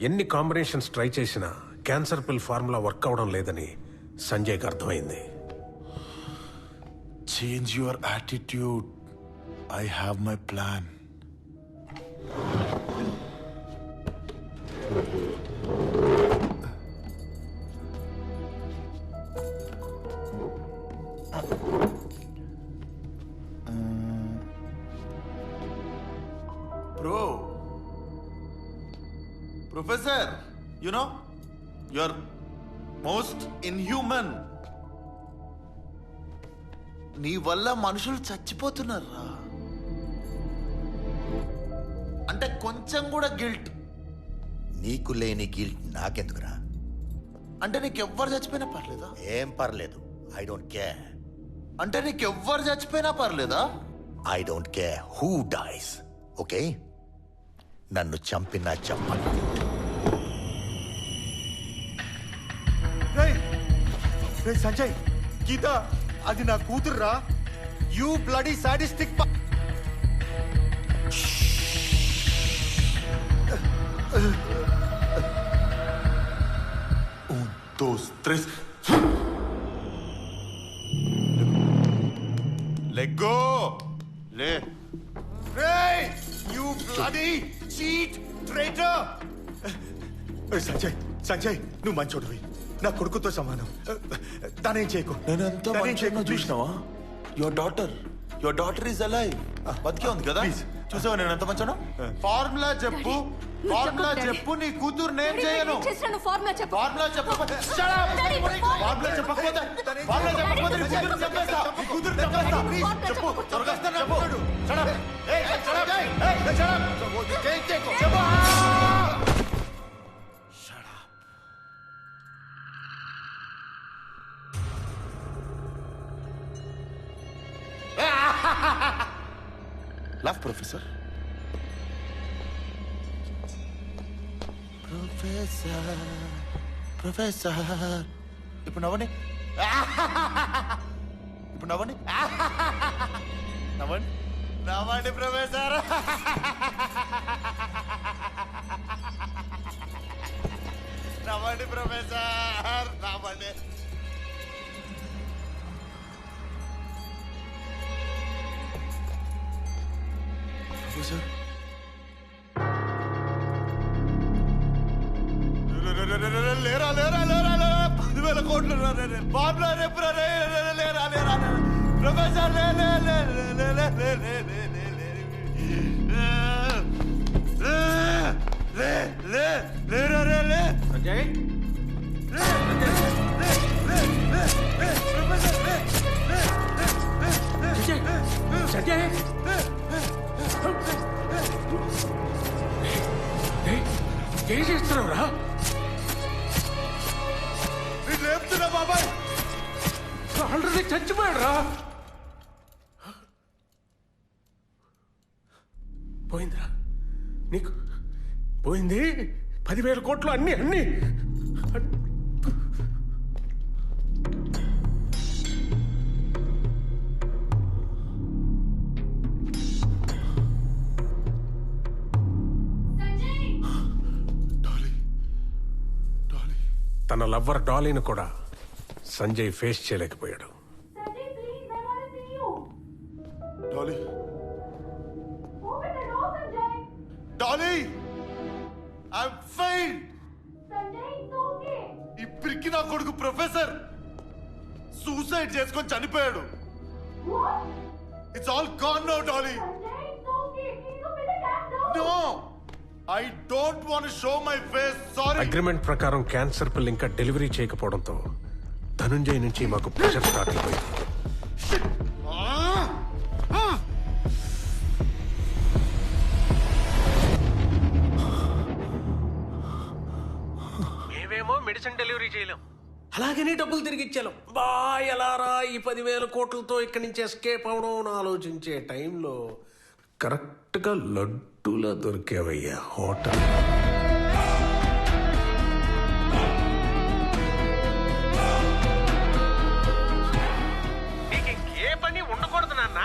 ఎన్ని combinations try చేసినా cancer పిల్ ఫార్ములా వర్క్ అవడం లేదని సంజయ్కి అర్థమైంది. Change your attitude. I have my plan. Professor, you know, you're most inhuman. నీ వల్ల మనుషులు చచ్చిపోతున్నారా? అంటే కొంచెం కూడా గిల్ట్? నీకు లేని గిల్ట్ నాకెందుకురా? అంటే నీకెవ్వరు చచ్చిపోయినా పర్లేదా? ఏం పర్లేదు. I don't care. అంటే నీకెవ్వరు చచ్చిపోయినా పర్లేదా? I don't care who dies. Okay, నన్ను చంపినా చంపను. సంజయ్, గీత అది నా కూతుర్రా. You bloody sadistic. 1, 2, 3. Let go. లే. You bloody cheat traitor. Sanjay, Sanjay నువ్వు మంచోడివి. నా కొడుకుతో సమానం. తనేం చేయకు. నేనెంత మంచిగా చూసినావా? Your daughter is alive. బతికే ఉంది కదా? చూసావా నేను ఎంత మంచాను? ఫార్ములా చెప్పు, ఫార్ములా చెప్పు. నీ కూతురు నేను చేయను. ఫార్ములా చెప్పకపోతే ఫార్ములా చెప్పకపోతే నీ కూతురు చెప్పేస్తా. నీ కూతురు చెప్పేస్తా. చెప్పు, త్వరగా చెప్పు. Laugh, Professor. Professor. ఇప్పుడు నవ్వండి. ఇప్పుడు నవ్వండి. నవ్వండి ప్రొఫెసర్. నవ్వండి ప్రొఫెసర్. నవ్వండి. లేరా 10,000 కోట్లు బాబులా రేపురా. లేరా ప్రొఫెసర్. లేరా సంజయ్, సంజయ్, ఏం చేస్తున్నావురా? నేను లేపుతున్నా బాబాయ్. ఆల్రెడీ చచ్చిపోయాడు రా. పోయిందిరా, నీకు పోయింది. 10,000 కోట్లు అన్ని. తన లవ్వర్ డాలీని కూడా సంజయ్ ఫేస్ చేయలేకపోయాడు. Dolly, I'm fine. ఇప్పటికి నా కొడుకు ప్రొఫెసర్ సూసైడ్ చేసుకొని చనిపోయాడు. It's all gone now Dolly. No, I don't want to show my face. Sorry. Agreement ప్రకారం క్యాన్సర్ పిల్ ఇంకా డెలివరీ చేయకపోవడంతో ధనుంజయ్ నుంచి మాకు ప్రెషర్ స్టార్ట్ అయిపోయింది. మేమేమో మెడిసిన్ డెలివరీ చేయలేం, అలాగని డబ్బులు తిరిగి ఇచ్చాం. బా ఎలారా ఈ 10,000 కోట్లతో ఇక్కడి నుంచి ఎస్కేప్ అవడం అని ఆలోచించే టైంలో కరెక్ట్ గా లడ్డూలా దొరికేవయ్యా హోటల్. నీకు ఇంకే పని ఉండకూడదు నాన్న.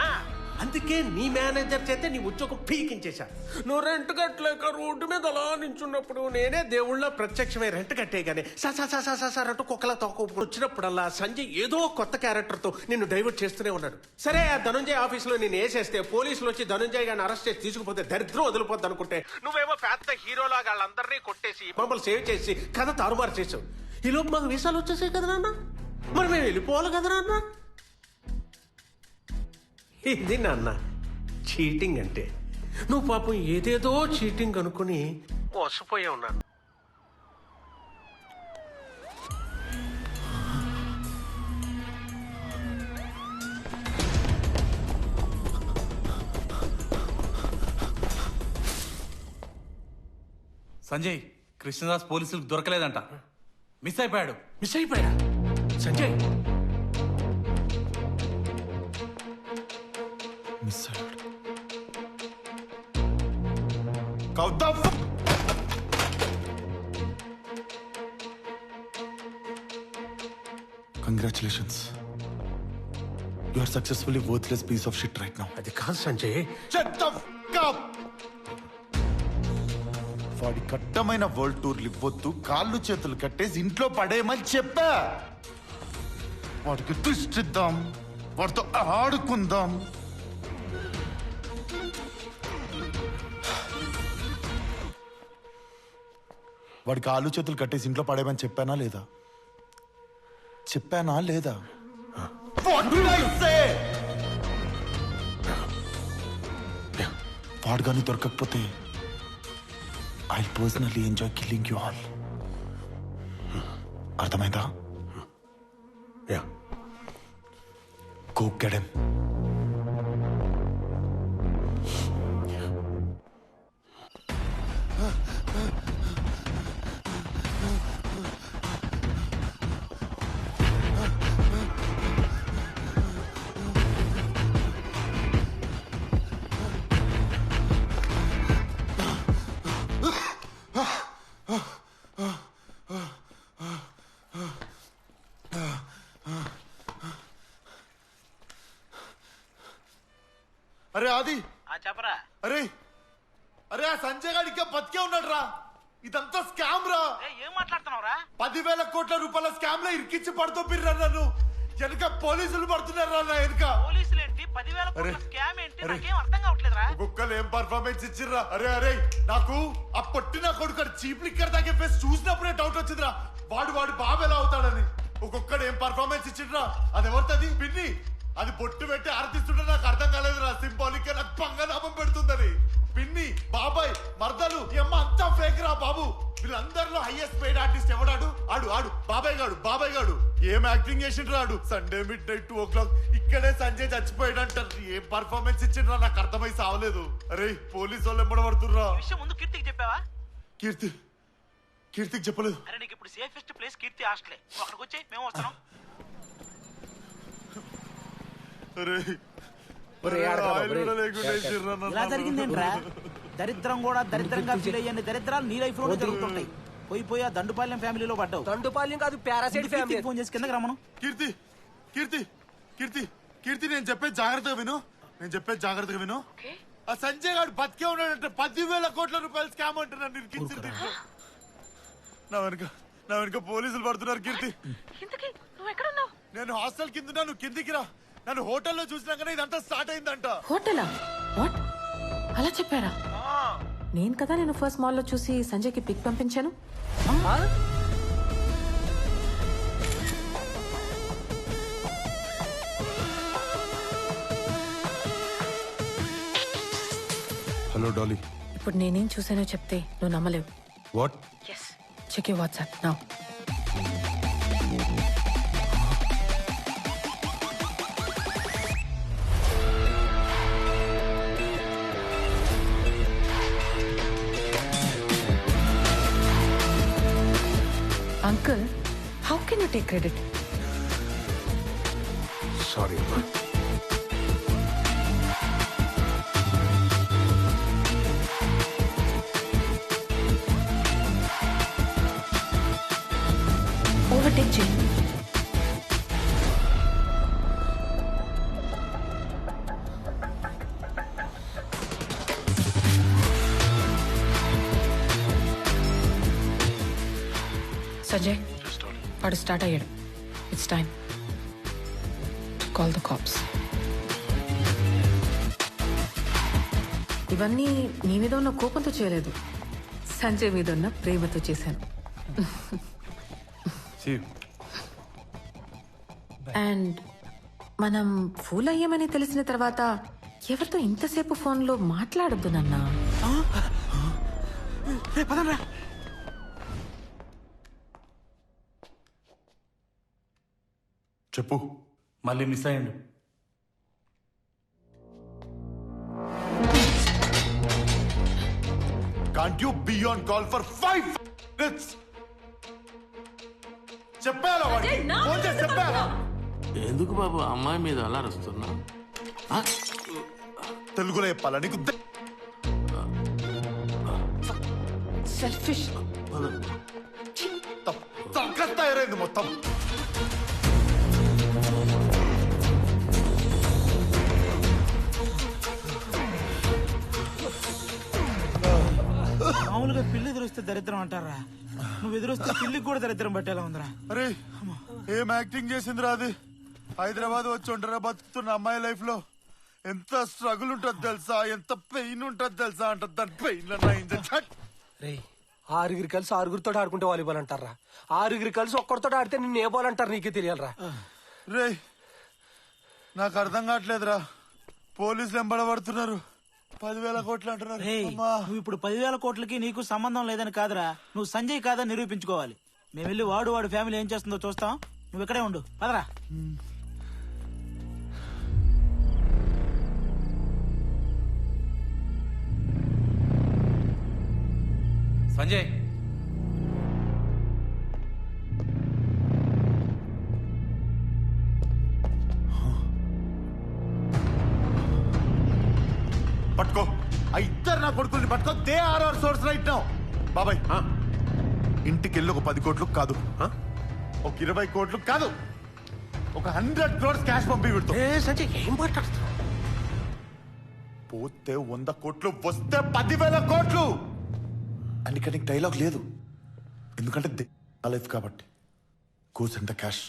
అందుకే నీ మేనేజర్ చేతే నీ ఉద్యోగం పీకించేశాను. నువ్వు రెంట్ కట్టలేక రోడ్డు మీద అలా నించున్నప్పుడు నేనే దేవుళ్ళ ప్రత్యక్షమై రెంట్ కట్టేగానే సార్ అంటూ కుక్కలా తోక వచ్చినప్పుడల్లా సంజయ్ ఏదో కొత్త క్యారెక్టర్ తో నిన్ను డైవర్ట్ చేస్తూనే ఉన్నాడు. సరే ఆ ధనుంజయ్ ఆఫీస్ లో నేను వేసేస్తే పోలీసులు వచ్చి ధనుంజయ్ గారిని అరెస్ట్ చేసి తీసుకుపోతే దరిద్రం వదిలిపోద్ది అనుకుంటే నువ్వేమో పెద్ద హీరోలాగా వాళ్ళందరినీ కొట్టేసి మమ్మల్ని సేవ్ చేసి కథ తారుమారు చేసావు. ఈలోపు మాకు వీసాలు వచ్చేసాయి కదా నాన్న, మరి మేము వెళ్ళిపోవాలి కదా నాన్న. ఇది నాన్న చీటింగ్ అంటే. నువ్వు పాపం ఏదేదో చీటింగ్ అనుకుని మోసపోయా ఉన్నాను. సంజయ్, కృష్ణదాస్ పోలీసులకు దొరకలేదంట, మిస్ అయిపోయాడు. మిస్ అయిపోయా సంజయ్. మిస్ అయ్యాడు. Gautam congratulations, you are successfully worthless piece of shit right now. అది కాదు సంజయ్. వాడి కట్టమైన వరల్డ్ టూర్లు ఇవ్వద్దు, కాళ్ళు చేతులు కట్టేసి ఇంట్లో పడేయమని చెప్పా. వాడికి దృష్టిద్దాం, వాడితో ఆడుకుందాం. వాడికి కాళ్ళు చేతులు కట్టేసి ఇంట్లో పడేయమని చెప్పానా లేదా? చెప్పానా లేదా? వాడు కానీ దొరకకపోతే I'll personally enjoy killing you all. అర్థమైందా? యా. Go get him. అరే ఆది, చెప్పరా. అరే అరే ఆ సంజయ్ గారు ఇంకా బతికే ఉన్నాడు రా. ఇదంతా స్కామ్ రా. ఏం మాట్లాడుతున్నావురా? 10,000 కోట్ల రూపాయల స్కామ్ లో ఇరికించి పడుతూ పిర్రా నన్ను. వెనక పోలీసులు పడుతున్నారు రా నా వెనక. పోలీసులు ఏంటి, 10,000 కోట్ల స్కామ్ ఏంటి, నాకేం అర్థం కావట్లేదురా. ఒక్కొక్కరు ఏం పర్ఫార్మెన్స్ ఇచ్చిర్రా. అరే అరే నాకు ఆ పొట్టిన కొడుకు చీప్ లిక్కర్ తాగే ఫేస్ చూసినప్పుడే డౌట్ వచ్చిందిరా. వాడు బాబు ఎలా అవుతాడని. ఒక్కొక్కడు ఏం పర్ఫార్మెన్స్ ఇచ్చిండ్రా. అది ఎవరిది? పిన్ని. అది బొట్టు పెట్టి ఆరతిస్తుంటే నాకు అర్థం కాలేదురా. సింబాలిక్ గా నాకు పంగనామం పెడుతుందని. పిన్ని, బాబాయ్, మర్దలు, ఈ అమ్మ అంతా ఫేక్ రా బాబు. వీళ్ళందరిలో హైయెస్ట్ పెయిడ్ ఆర్టిస్ట్ ఎవడాడు? ఆడు బాబాయ్ గాడు ఏం యాక్టింగ్ చేసిండ్రు. ఆడు సండే midnight 2 o'clock ఇక్కడే సంజయ్ చచ్చిపోయాడు అంటారు. ఏం పర్ఫార్మెన్స్ ఇచ్చిండ్రా నాకు అర్థమై సావలేదు. అరే పోలీసు వాళ్ళు ఎంబడబడుతుర్రా. ముందు కీర్తికి చెప్పావా? కీర్తికి చెప్పలేదు. అరే నీకు ఇప్పుడు సేఫెస్ట్ ప్లేస్ కీర్తి హాస్టలే. అక్కడికి వచ్చి మేము వస్తున్నాం. ఇలా జరిగిందేంట్రా? దరిద్రం కూడా దరిద్రంగా ఫీల్ అయ్యే దరిద్రాలు నీ లైఫ్ లో జరుగుతుంటాయి. పోయి ఆ దండుపాలెం ఫ్యామిలీలో పడ్డావు. దండుపాలెం కాదు, పారాసైట్ ఫ్యామిలీ. ఫోన్ చేసి కిందకి రమ్మను. కీర్తి నేను చెప్పేది జాగ్రత్తగా విను. ఆ సంజయ్ గారు బతికే ఉన్నాడంటే 10,000 కోట్ల రూపాయల స్కామ్ అంటే నన్ను ఇరికించింది. నా వెనక పోలీసులు పడుతున్నారు. కీర్తి, నేను హాస్టల్ కింద, నువ్వు కిందికి రా. నన్ను హోటల్లో చూసినాకనే ఇదంతా స్టార్ట్ అయిందంట. హోటలా? వాట్? అలా చెప్పారా? నేను కదా నేను ఫస్ట్ మాల్ లో చూసి సంజయ్కి పిక్ పంపించాను. Hello Dolly. ఇప్పుడు నేనేం చూసానో చెప్తే నువ్వు నమ్మలేవు. What? Yes, check your WhatsApp now. Uncle, how can you take credit? Sorry, ma. Overtake Jane. Sanjay వాడు స్టార్ట్ అయ్యాడు. It's time call the cops. ఇవన్నీ నీ మీద ఉన్న కోపంతో చేయలేదు, సంజయ్ మీద ఉన్న ప్రేమతో చేశాను. అండ్ మనం ఫూల్ అయ్యామని తెలిసిన తర్వాత ఎవరితో ఇంతసేపు ఫోన్లో మాట్లాడొద్దు నాన్న. చెప్పు. మళ్ళీ miss అయ్యండు. Can't you be on call for 5 minutes? చెప్పాలా వాడికి? ఫోన్ చేసి చెప్పాలా? ఎందుకు బాబు అమ్మాయి మీద అలా అరుస్తున్నా? తెలుగులో చెప్పాలా నీకు? సెల్ఫిష్. తగ్గ తయారైంది మొత్తం. మామూలుగా పిల్లి ఎదురొస్తే దరిద్రం అంటారా, నువ్వు ఎదురొస్తే పిల్లికి కూడా దరిద్రం పట్టేలా ఉందిరా. అరే ఏం యాక్టింగ్ చేసిందిరా అది. హైదరాబాద్ వచ్చి ఉండరా బతుకుతున్న అమ్మాయి లైఫ్ లో ఎంత స్ట్రగుల్ ఉంటుంది తెలుసా, ఎంత పెయిన్ ఉంటుంది తెలుసా అంట. దాని పెయిన్ రే 6 కలిసి 6 ఆడుకుంటే వాలీబాల్ అంటారా, 6 కలిసి ఒక్కడితో ఆడితే నిన్ను ఏ బాల్ అంటారు నీకే తెలియాలరా. రే నాకు అర్థం కావట్లేదురా. పోలీసులు ఎంబడబడుతున్నారు, 10,000 కోట్లు అంటున్నారు. నువ్వు ఇప్పుడు 10,000 కోట్లకి నీకు సంబంధం లేదని కాదురా, నువ్వు సంజయ్ కాదని నిరూపించుకోవాలి. మేము వెళ్ళి వాడు ఫ్యామిలీ ఏం చేస్తుందో చూస్తాం, నువ్వు ఇక్కడే ఉండు పదరా. సంజయ్ పట్టుకో ఆ ఇద్దరు నా కొడుకుల్ని పట్టుకో. They are our source right now. బాబాయ్ ఇంటికి వెళ్ళి ఒక 10 కోట్లు కాదు, ఒక 20 కోట్లు కాదు, ఒక 100 crores క్యాష్ పంపి పెడుతూ. సంజయ్ ఏం మాట్లాడుతున్నావు? పోతే 100 కోట్లు, వస్తే 10,000 కోట్లు. అందుకని డైలాగ్ లేదు, ఎందుకంటే నా లైఫ్ కాబట్టి. Goes and the cash.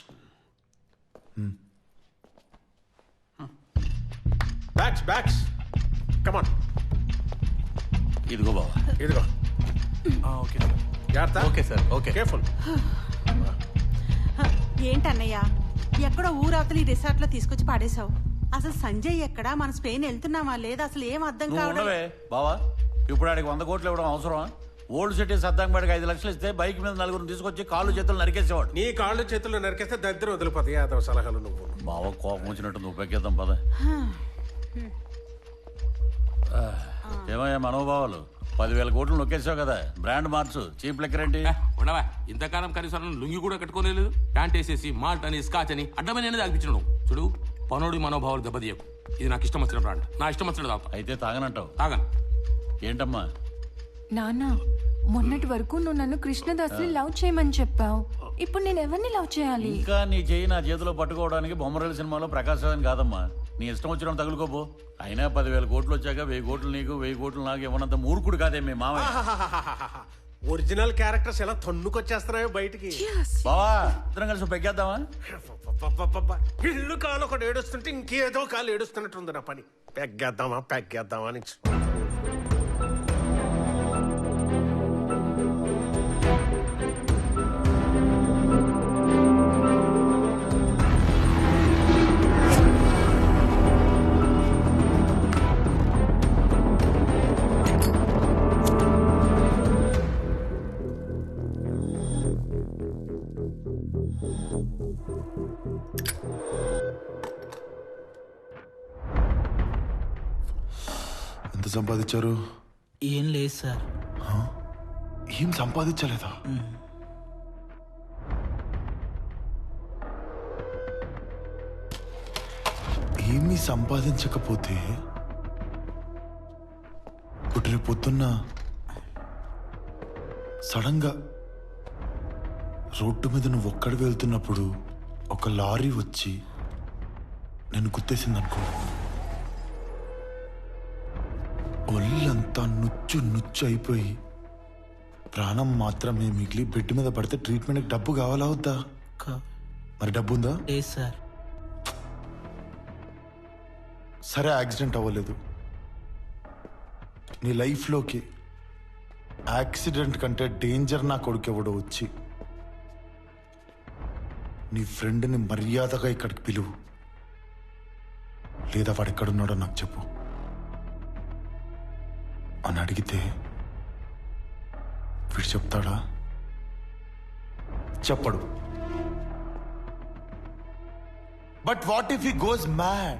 Bags come on. ఇదిగో బావా. ఇదిగో. Okay sir. జాగ్రత్త. Okay sir. ఓకే. కేర్ఫుల్. ఏంటన్నయ్య ఎక్కడో ఊరవతలి రిసార్ట్ లో తీసుకొచ్చి పాడేశావు. అసలు సంజయ్ ఎక్కడా, మన స్పెయిన్ వెళ్తున్నావా లేదా, అసలు ఏం అర్థం కావడం. బావా ఇప్పుడు ఆడికి 100 కోట్లు ఇవ్వడం అవసరమా? ఓల్డ్ సిటీ సద్దాంబాడికి 5 లక్షలు ఇస్తే బైక్ మీద 4 తీసుకొచ్చి కాళ్ళు చేతులు నరికేసేవాడు. నీ కాళ్ళు చేతులు నరికేస్తే దరిద్రం వదిలిపోతాయి. యాదవ సలహాలు నువ్వు. బావ కోపం వచ్చినట్టు ఉపయోగిద్దాం పద. ఏమయ్యా మనోభావాలు, 10,000 కోట్లు నొక్కేసావు కదా, బ్రాండ్ మార్చు. చీప్ లెక్కర్ ఏంటి? ఉండవా ఇంతకాలం కనీసం లుంగి కూడా కట్టుకోలేదు. ప్యాంట్ వేసేసి మాల్ట్ అని స్కాచ్ అని అడ్డమైన తాగిపించడం. చూడు పనోడి మనోభావాలు దెబ్బతీయకు. ఇది నాకు ఇష్టం వచ్చిన బ్రాండ్, నా ఇష్టం వచ్చిన తాగుతా. అయితే తాగనంటావు? తాగను. ఏంటమ్మా? నాన్న మొన్నటి వరకు నువ్వు నన్ను కృష్ణదాస్ని లవ్ చేయమని చెప్పావు, ఇప్పుడు నేను ఎవరిని లవ్ చేయాలి? ఇంకా నీ చెయ్యి నా చేతిలో పట్టుకోవడానికి బొమ్మరల సినిమాలో ప్రకాశ్ రాజన్ కాదమ్మా. నీ ఇష్టం వచ్చిన తగులుకోపో. అయినా 10,000 కోట్లు వచ్చాక 1000 కోట్లు నీకు 1000 కోట్లు నాకు ఇవ్వనంత మూర్ఖుడు కాదే మీ మామయ్య. ఒరిజినల్ క్యారెక్టర్స్ ఎలా తన్నుకొచ్చేస్తున్నాయో బయటికి. బావా ఇద్దరం కలిసి పెగ్గేద్దామా? ఇల్లు కాలు ఒకటి ఏడుస్తుంటే ఇంకేదో కాలు ఏడుస్తున్నట్టుంది నా పని. పెగ్గేద్దామా అని. ఎంత సంపాదించారు? ఏం లేదు సార్. ఏం సంపాదించలేదా? ఏమీ సంపాదించకపోతే ఇప్పుడు రేపు పొద్దున్న సడన్ గా రోడ్డు మీద నువ్వు ఒక్కడి వెళ్తున్నప్పుడు ఒక లారీ వచ్చి నేను గుర్తేసిందనుకో, ఒళ్ళంతా నుచ్చు నుచ్చు అయిపోయి ప్రాణం మాత్రమే మిగిలి బెడ్ మీద పడితే ట్రీట్మెంట్కి డబ్బు కావాలా వద్దా? మరి డబ్బు ఉందా? లేదు సార్. సరే యాక్సిడెంట్ అవ్వలేదు, నీ లైఫ్లోకి యాక్సిడెంట్ కంటే డేంజర్ నా కొడుకు ఎవడో వచ్చి నీ ఫ్రెండ్ని మర్యాదగా ఇక్కడికి పిలువు, లేదా వాడు ఎక్కడున్నాడో నాకు చెప్పు అని అడిగితే వీడు చెప్తాడా? చెప్పడు. But what if he goes mad?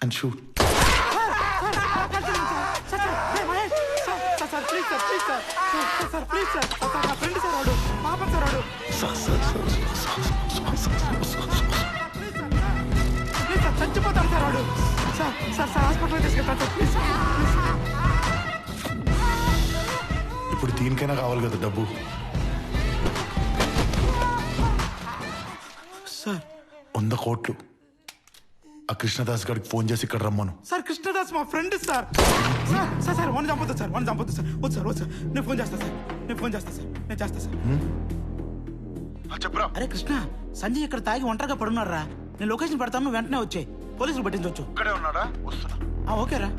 And shoot. చచ్చిపోతాను సార్ వాడు. సార్ హాస్పిటల్ తీసుకెళ్తాను సార్ ప్లీజ్. ఇప్పుడు దీనికైనా కావాలి కదా డబ్బు. సార్ 100 కోట్లు ఆ కృష్ణదాస్ గారికి ఫోన్ చేసి ఇక్కడ రమ్మను. సార్ కృష్ణదాస్ మా ఫ్రెండ్ సార్. సార్ సార్ వన్ చంపొద్దు సార్, వన్ చంపొద్దు సార్. వద్దు సార్, వద్దు సార్. నేను ఫోన్ చేస్తా సార్, నేను ఫోన్ చేస్తా సార్, నేను చేస్తా సార్. చెప్పరా. అరే కృష్ణ, సంజయ్ ఇక్కడ తాగి ఒంటరిగా పడున్నారా? నేను లొకేషన్ పెడతాను, నువ్వు వెంటనే వచ్చాయి. పోలీసులు పట్టించవచ్చు. ఇక్కడే ఉన్నాడా? వస్తున్నా. ఓకేరా.